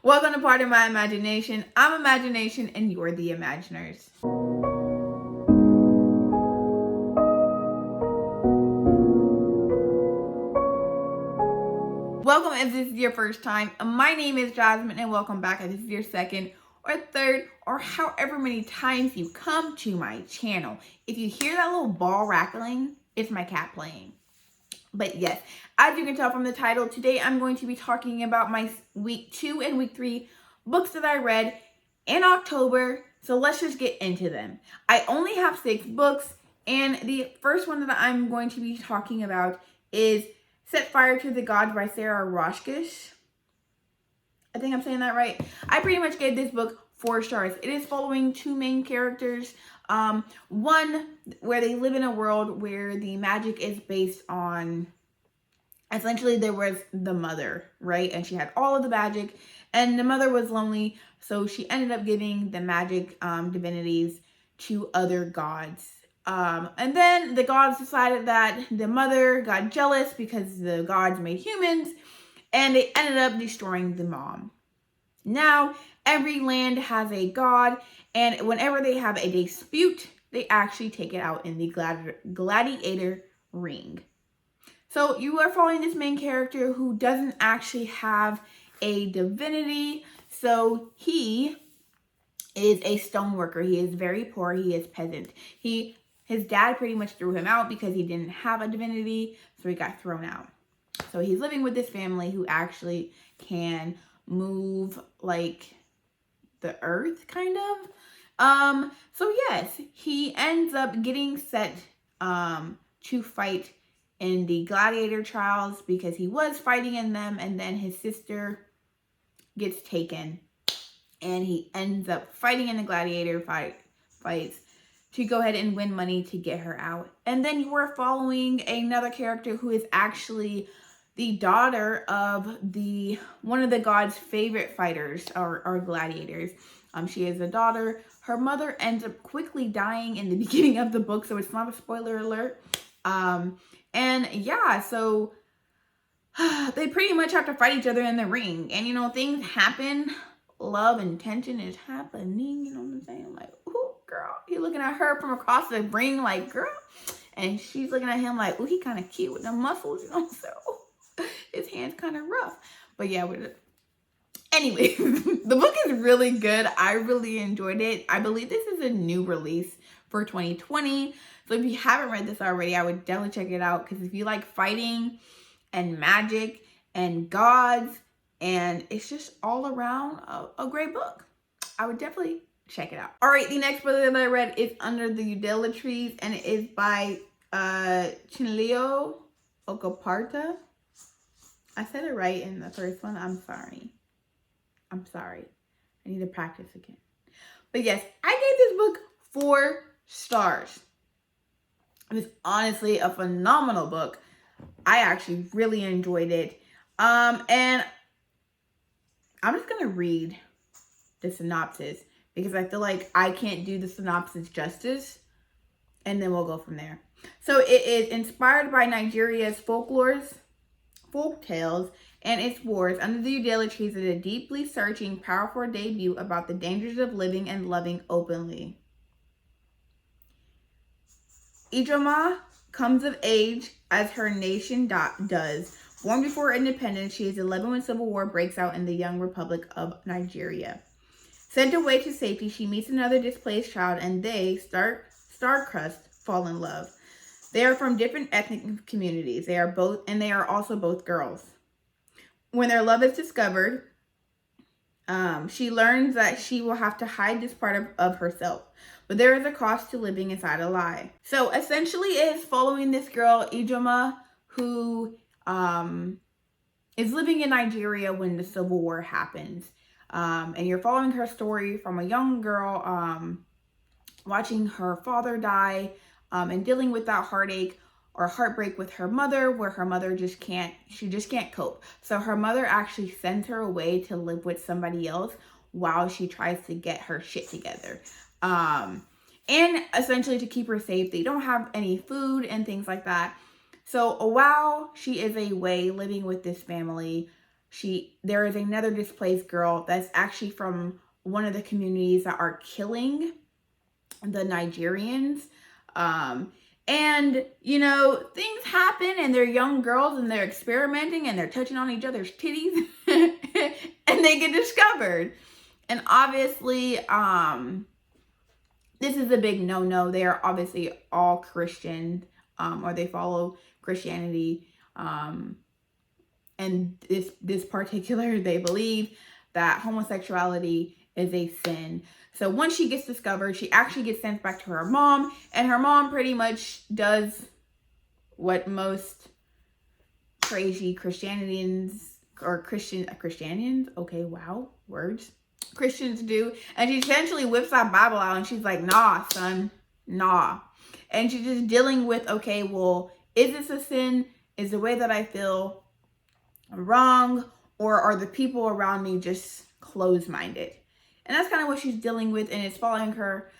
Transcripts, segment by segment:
Welcome to Part of My Imagination. I'm Imagination and you're the Imaginers. Welcome if this is your first time. My name is Jasmine and welcome back if this is your second or third or however many times you come to my channel. If you hear that little ball rattling, it's my cat playing. But yes, as you can tell from the title, today I'm going to be talking about my week 2 and week 3 books that I read in October. So let's just get into them. I only have 6 books, and the first one that I'm going to be talking about is Set Fire to the Gods by Sara Roshkis. I think I'm saying that right. I pretty much gave this book 4 stars. It is following 2 main characters. One where they live in a world where the magic is based on, essentially there was the mother, right? And she had all of the magic, and the mother was lonely, so she ended up giving the magic divinities to other gods. And then the gods decided that the mother got jealous because the gods made humans, and they ended up destroying the mom. Now, every land has a god, and whenever they have a dispute, they actually take it out in the gladiator ring. So you are following this main character who doesn't actually have a divinity. So he is a stoneworker. He is very poor. He is peasant. His dad pretty much threw him out because he didn't have a divinity, so he got thrown out. So he's living with this family who actually can move like the earth, kind of. So yes, he ends up getting set to fight in the gladiator trials because he was fighting in them, and then his sister gets taken and he ends up fighting in the gladiator fights to go ahead and win money to get her out. And then you are following another character who is actually the daughter of one of the gods' favorite fighters or gladiators. She is a daughter. Her mother ends up quickly dying in the beginning of the book, so it's not a spoiler alert. And yeah, so they pretty much have to fight each other in the ring. And, you know, things happen. Love and tension is happening. You know what I'm saying? Like, ooh, girl. He's looking at her from across the ring like, girl. And she's looking at him like, ooh, he kind of cute with the muscles, you know? So his hand's kind of rough. But yeah, anyway, the book is really good. I really enjoyed it. I believe this is a new release for 2020. So if you haven't read this already, I would definitely check it out. Because if you like fighting and magic and gods, and it's just all around a great book, I would definitely check it out. All right, the next book that I read is Under the Udala Trees, and it is by Chomelo Okparanta. I said it right in the first one. I'm sorry. I need to practice again. But yes, I gave this book 4 stars. It was honestly a phenomenal book. I actually really enjoyed it. And I'm just going to read the synopsis because I feel like I can't do the synopsis justice. And then we'll go from there. So it is inspired by Nigeria's folk tales and its wars. Under the Udala Trees is a deeply searching, powerful debut about the dangers of living and loving openly. Ijoma comes of age as her nation does. Born before independence, she is 11 when civil war breaks out in the young Republic of Nigeria. Sent away to safety, she meets another displaced child, and they, star-crossed, fall in love. They are from different ethnic communities. They are also both girls. When their love is discovered, she learns that she will have to hide this part of herself. But there is a cost to living inside a lie. So essentially it is following this girl, Ijoma, who is living in Nigeria when the Civil War happens. And you're following her story from a young girl watching her father die and dealing with that heartache or heartbreak with her mother, where her mother just can't cope. So her mother actually sends her away to live with somebody else while she tries to get her shit together. And essentially to keep her safe. They don't have any food and things like that. So while she is away living with this family, there is another displaced girl that's actually from one of the communities that are killing the Nigerians. And, you know, things happen and they're young girls and they're experimenting and they're touching on each other's titties and they get discovered. And obviously, this is a big no-no. They are obviously all Christian, or they follow Christianity. And this particular, they believe that homosexuality is a sin. So once she gets discovered, she actually gets sent back to her mom, and her mom pretty much does what most crazy Christians, okay, wow, words, Christians do. And she essentially whips that Bible out and she's like, nah, son, nah. And she's just dealing with, okay, well, is this a sin? Is the way that I feel wrong? Or are the people around me just closed-minded? And that's kind of what she's dealing with, and it's following her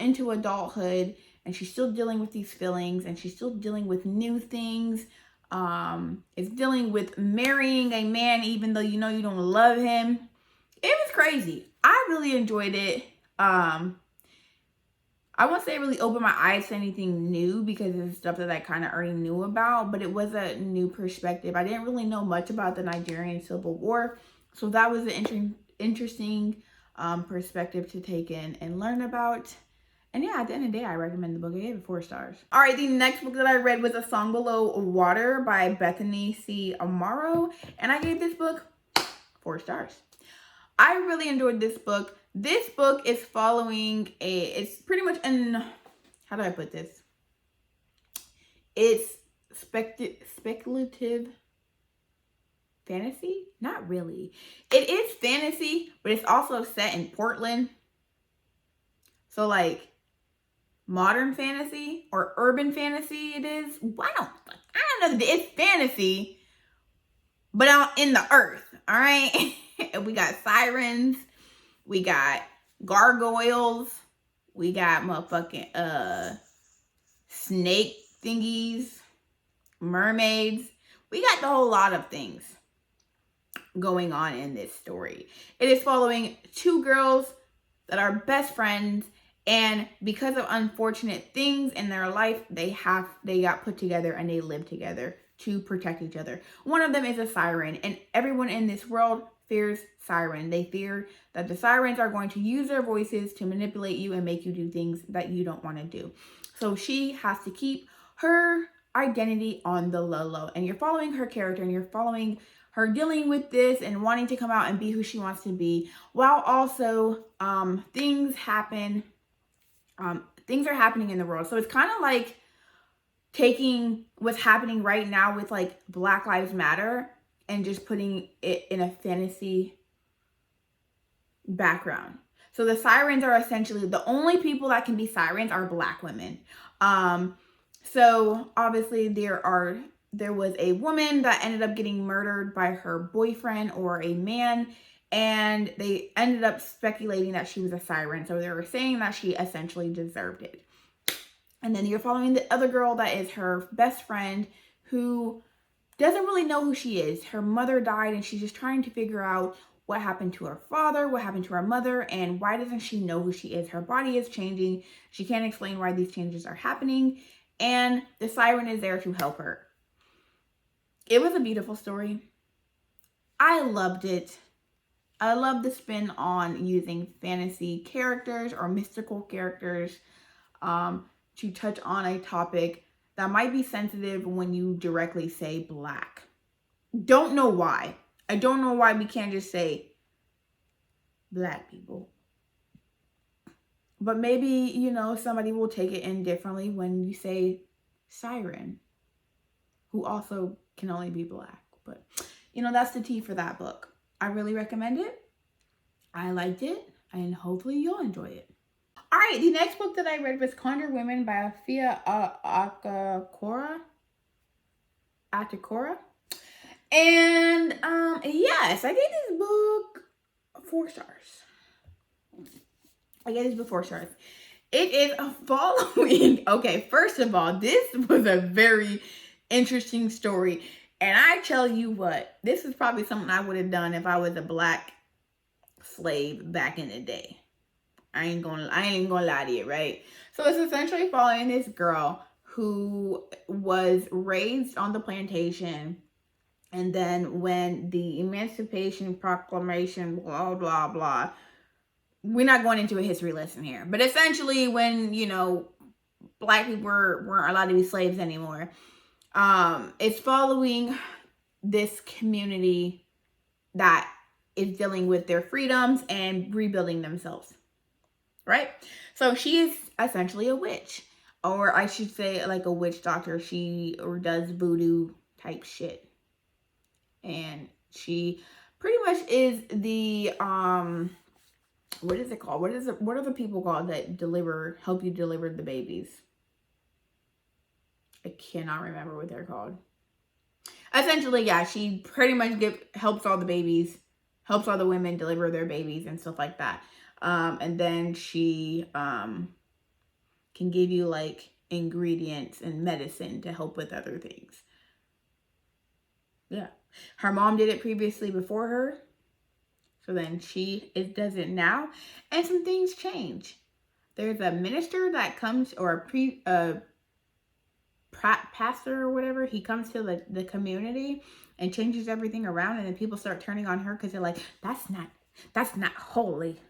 into adulthood, and she's still dealing with these feelings, and she's still dealing with new things. It's dealing with marrying a man even though you know you don't love him. It was crazy. I really enjoyed it. I won't say it really opened my eyes to anything new because it's stuff that I kind of already knew about, but it was a new perspective. I didn't really know much about the Nigerian Civil War, so that was an interesting perspective to take in and learn about. And yeah, at the end of the day, I recommend the book. I gave it 4 stars. All right, the next book that I read was A Song Below Water by Bethany C. Amaro, and I gave this book 4 stars. I really enjoyed this book. This book is following it's pretty much how do I put this? It's speculative fantasy? Not really. It is fantasy, but it's also set in Portland. So like modern fantasy or urban fantasy it is. I don't know. It's fantasy, but out in the earth. All right. We got sirens. We got gargoyles. We got motherfucking snake thingies, mermaids. We got the whole lot of things going on in this story. It is following 2 girls that are best friends, and because of unfortunate things in their life, they got put together and they live together to protect each other. One of them is a siren, and everyone in this world fears siren. They fear that the sirens are going to use their voices to manipulate you and make you do things that you don't want to do. So she has to keep her identity on the low, and you're following her character and you're following her dealing with this and wanting to come out and be who she wants to be, while also things are happening in the world. So it's kind of like taking what's happening right now with like Black Lives Matter and just putting it in a fantasy background. So the sirens are essentially the only people that can be sirens are Black women. So obviously there was a woman that ended up getting murdered by her boyfriend or a man, and they ended up speculating that she was a siren. So they were saying that she essentially deserved it. And then you're following the other girl that is her best friend who doesn't really know who she is. Her mother died and she's just trying to figure out what happened to her father, what happened to her mother, and why doesn't she know who she is? Her body is changing. She can't explain why these changes are happening. And the siren is there to help her. It was a beautiful story. I loved it. I love the spin on using fantasy characters or mystical characters to touch on a topic that might be sensitive when you directly say Black. Don't know why. I don't know why we can't just say Black people. But maybe, you know, somebody will take it in differently when you say siren, who also can only be Black. But, you know, that's the tea for that book. I really recommend it. I liked it, and hopefully you'll enjoy it. All right, the next book that I read was Conjure Women by Atakora. And yes, I gave this book 4 stars. I gave this book 4 stars. It is following. Okay, first of all, this was a very interesting story. And I tell you what, this is probably something I would have done if I was a black slave back in the day. I ain't gonna lie to you, right? So it's essentially following this girl who was raised on the plantation, and then when the Emancipation Proclamation, blah, blah, blah, we're not going into a history lesson here, but essentially when, you know, black people weren't allowed to be slaves anymore, it's following this community that is dealing with their freedoms and rebuilding themselves, right? So she is essentially a witch, or I should say like a witch doctor. She does voodoo type shit, and she pretty much is the what is it called? What are the people called that help you deliver the babies? I cannot remember what they're called. Essentially, yeah, she pretty much helps all the babies, helps all the women deliver their babies and stuff like that. And then she can give you like ingredients and medicine to help with other things. Yeah. Her mom did it previously before her. So then she does it now. And some things change. There's a minister that comes, or a pastor or whatever. He comes to the community and changes everything around. And then people start turning on her because they're like, that's not holy.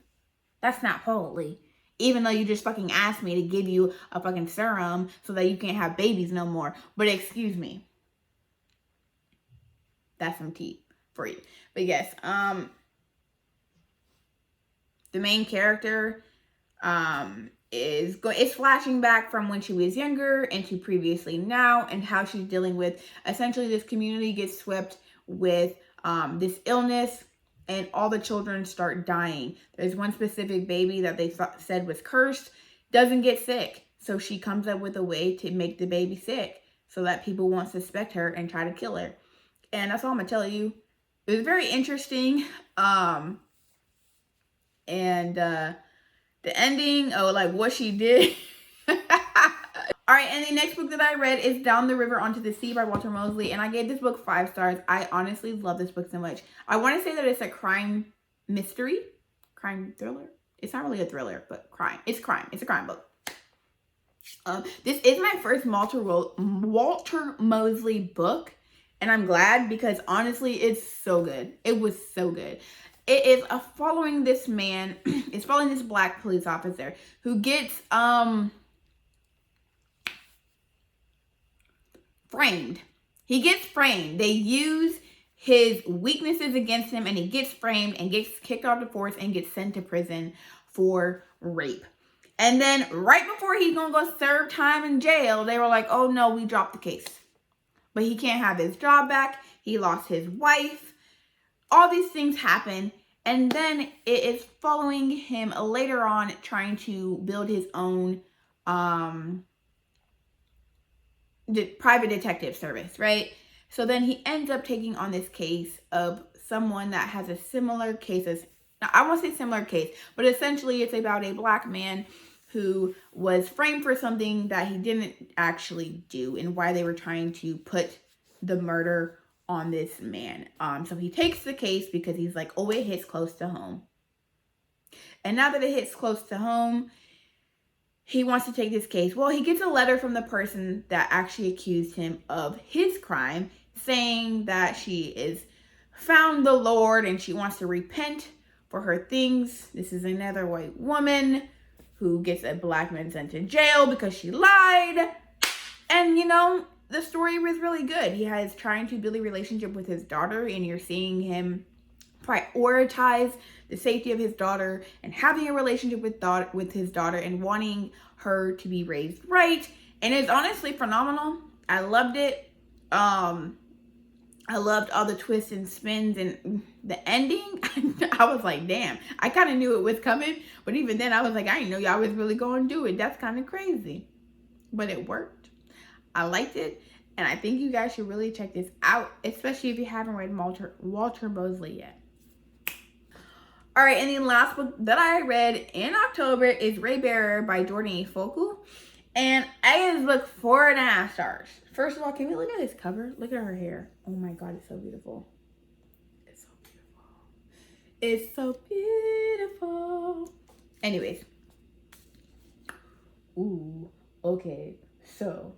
That's not holy. Even though you just fucking asked me to give you a fucking serum so that you can't have babies no more. But excuse me. That's some tea for you. But yes, the main character is flashing back from when she was younger into previously now, and how she's dealing with essentially this community gets swept with this illness, and all the children start dying. There's one specific baby that they said was cursed, doesn't get sick. So she comes up with a way to make the baby sick so that people won't suspect her and try to kill her. And that's all I'm gonna tell you. It was very interesting. And the ending, like what she did. All right, and the next book that I read is Down the River Onto the Sea by Walter Mosley, and I gave this book 5 stars. I honestly love this book so much. I want to say that it's a crime mystery, crime thriller. It's not really a thriller, but crime. It's crime. It's a crime book. This is my first Walter Mosley book, and I'm glad because honestly, it's so good. It was so good. It is following this man. It's following this black police officer who gets framed. He gets framed. They use his weaknesses against him, and he gets framed and gets kicked off the force and gets sent to prison for rape. And then right before he's gonna go serve time in jail, they were like, oh no, we dropped the case. But he can't have his job back. He lost his wife. All these things happen. And then it is following him later on trying to build his own private detective service, right? So then he ends up taking on this case of someone that has a similar case as, now I won't say similar case, but essentially it's about a black man who was framed for something that he didn't actually do, and why they were trying to put the murder on this man. So he takes the case because he's like, oh, it hits close to home. And now that it hits close to home, he wants to take this case. Well, he gets a letter from the person that actually accused him of his crime, saying that she is found the Lord and she wants to repent for her things. This is another white woman who gets a black man sent to jail because she lied. And you know, the story was really good. He has trying to build a relationship with his daughter, and you're seeing him prioritize the safety of his daughter and having a relationship with his daughter and wanting her to be raised right. And it's honestly phenomenal. I loved it. I loved all the twists and spins, and the ending. I was like, damn, I kind of knew it was coming, but even then I was like, I didn't know y'all was really going to do it. That's kind of crazy, but it worked. I liked it, and I think you guys should really check this out, especially if you haven't read Walter Mosley yet. All right, and the last book that I read in October is Raybearer by Jordanian Folklo. And I gave this book 4.5 stars. First of all, can we look at this cover? Look at her hair. Oh my god, it's so beautiful. It's so beautiful. It's so beautiful. Anyways. Ooh, okay. So,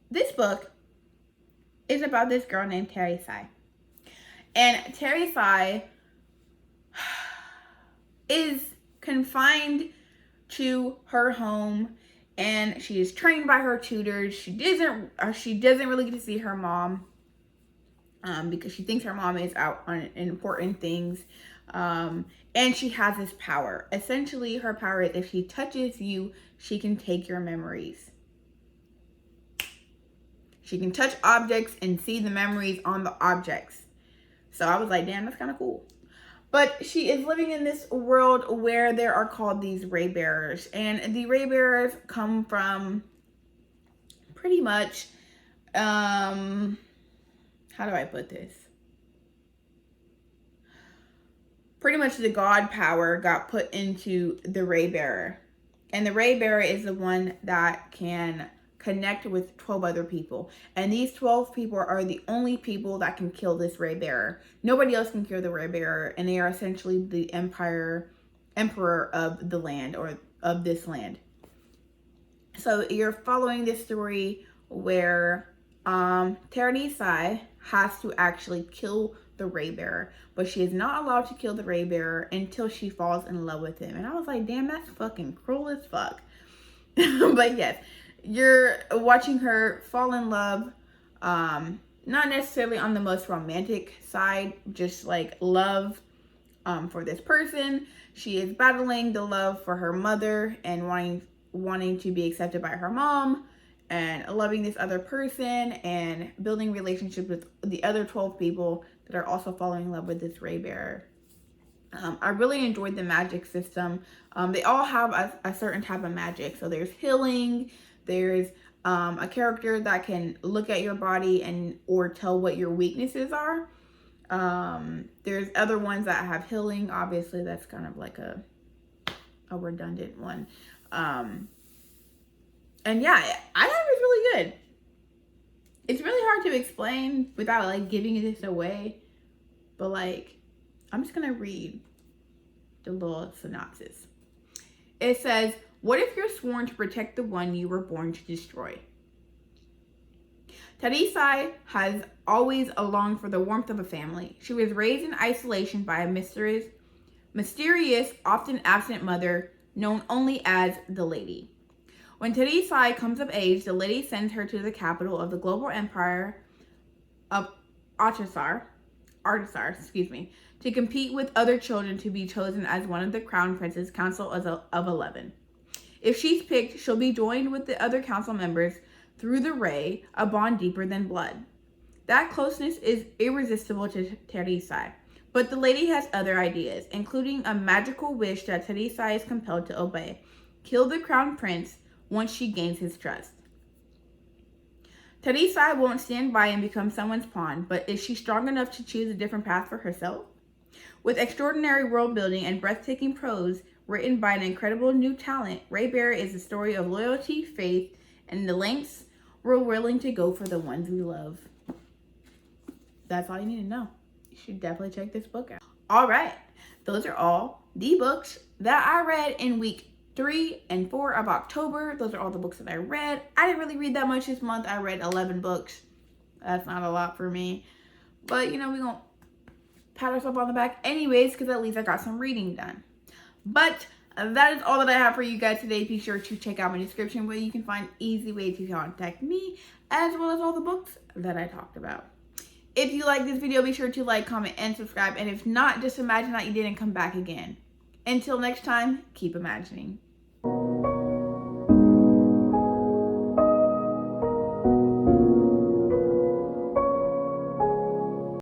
this book is about this girl named Terry Sai. And Terry Sai is confined to her home, and she is trained by her tutors. She doesn't really get to see her mom because she thinks her mom is out on important things. And she has this power. Essentially, her power is if she touches you, she can take your memories. She can touch objects and see the memories on the objects. So I was like, damn, that's kind of cool. But she is living in this world where there are called these Raybearers. And the Raybearers come from pretty much, how do I put this? Pretty much the god power got put into the Raybearer. And the Raybearer is the one that can connect with 12 other people. And these 12 people are the only people that can kill this Raybearer. Nobody else can kill the Raybearer, and they are essentially the emperor of the land, or of this land. So you're following this story where Terry Sai has to actually kill the Raybearer, but she is not allowed to kill the Raybearer until she falls in love with him. And I was like, damn, that's fucking cruel as fuck. But yes, you're watching her fall in love, not necessarily on the most romantic side, just like love for this person. She is battling the love for her mother and wanting to be accepted by her mom, and loving this other person and building relationships with the other 12 people that are also falling in love with this Raybearer. I really enjoyed the magic system. They all have a certain type of magic. So there's healing, there's a character that can look at your body or tell what your weaknesses are. There's other ones that have healing. Obviously, that's kind of like a redundant one. And yeah, I thought it was really good. It's really hard to explain without like giving this away. But like, I'm just going to read the little synopsis. It says, what if you're sworn to protect the one you were born to destroy? Terry Sai has always longed for the warmth of a family. She was raised in isolation by a mysterious, often absent mother known only as the Lady. When Terry Sai comes of age, the Lady sends her to the capital of the global empire of Artisar, to compete with other children to be chosen as one of the Crown Prince's Council of 11. If she's picked, she'll be joined with the other council members through the Ray, a bond deeper than blood. That closeness is irresistible to Terry Sai, but the Lady has other ideas, including a magical wish that Terry Sai is compelled to obey: kill the Crown Prince once she gains his trust. Terry Sai won't stand by and become someone's pawn, but is she strong enough to choose a different path for herself? With extraordinary world building and breathtaking prose written by an incredible new talent, Raybearer is a story of loyalty, faith, and the lengths we're willing to go for the ones we love. That's all you need to know. You should definitely check this book out. All right, those are all the books that I read in week 3 and 4 of October. Those are all the books that I read. I didn't really read that much this month. I read 11 books. That's not a lot for me. But, you know, we're going to pat ourselves on the back anyways, because at least I got some reading done. But that is all that I have for you guys today. Be sure to check out my description where you can find easy ways to contact me, as well as all the books that I talked about. If you like this video, be sure to like, comment, and subscribe. And if not, just imagine that you didn't come back again. Until next time, keep imagining.